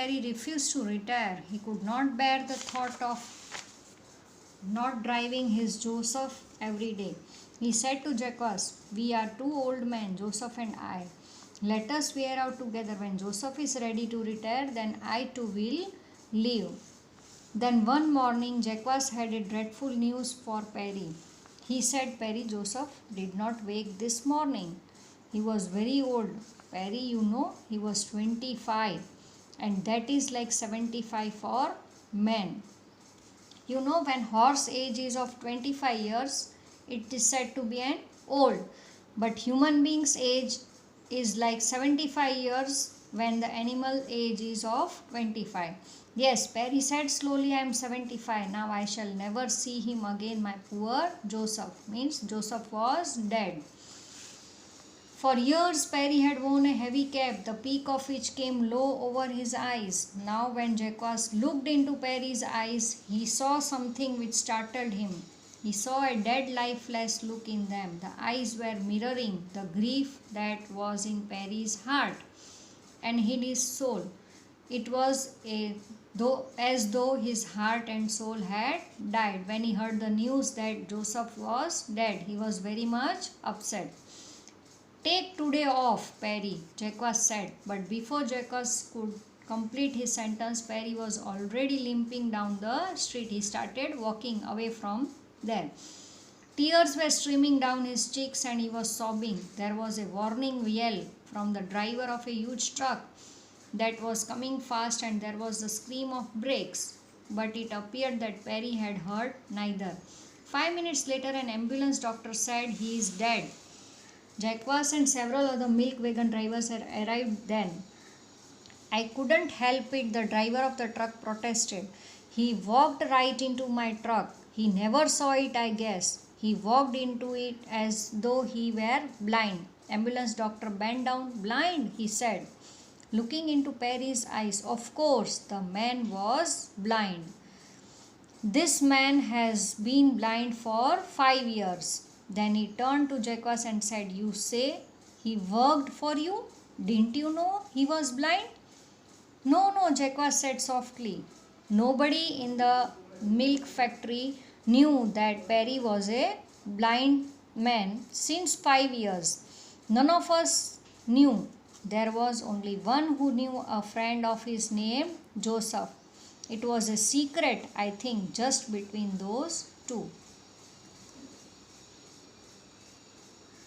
Perry refused to retire. He could not bear the thought of not driving his Joseph every day. He said to Jacques, "We are two old men, Joseph and I. Let us wear out together. When Joseph is ready to retire, then I too will leave." Then one morning, Jacques had a dreadful news for Perry. He said, "Perry, Joseph did not wake this morning. He was very old. Perry, you know, he was 25, and that is like 75 for men. You know, when horse age is of 25 years, it is said to be an old. But human being's age is like 75 years when the animal age is of 25. Yes, Perry said slowly, "I am 75. Now I shall never see him again, my poor Joseph." Means Joseph was dead. For years, Perry had worn a heavy cap, the peak of which came low over his eyes. Now, when Jacques looked into Perry's eyes, he saw something which startled him. He saw a dead, lifeless look in them. The eyes were mirroring the grief that was in Perry's heart and in his soul. It was as though his heart and soul had died. When he heard the news that Joseph was dead, he was very much upset. "Take today off, Perry," Jacques said. But before Jacques could complete his sentence, Perry was already limping down the street. He started walking away from there. Tears were streaming down his cheeks and he was sobbing. There was a warning yell from the driver of a huge truck that was coming fast, and there was the scream of brakes. But it appeared that Perry had heard neither. 5 minutes later, an ambulance doctor said, "He is dead." Jacques and several other milk wagon drivers had arrived then. "I couldn't help it," the driver of the truck protested. "He walked right into my truck. He never saw it, I guess. He walked into it as though he were blind." Ambulance doctor bent down. "Blind?" he said, looking into Perry's eyes. "Of course, the man was blind. This man has been blind for 5 years. Then he turned to Jacques and said, "You say he worked for you? Didn't you know he was blind?" "No, no," Jacques said softly. "Nobody in the milk factory knew that Perry was a blind man since 5 years. None of us knew. There was only one who knew, a friend of his named Joseph. It was a secret, I think, just between those two."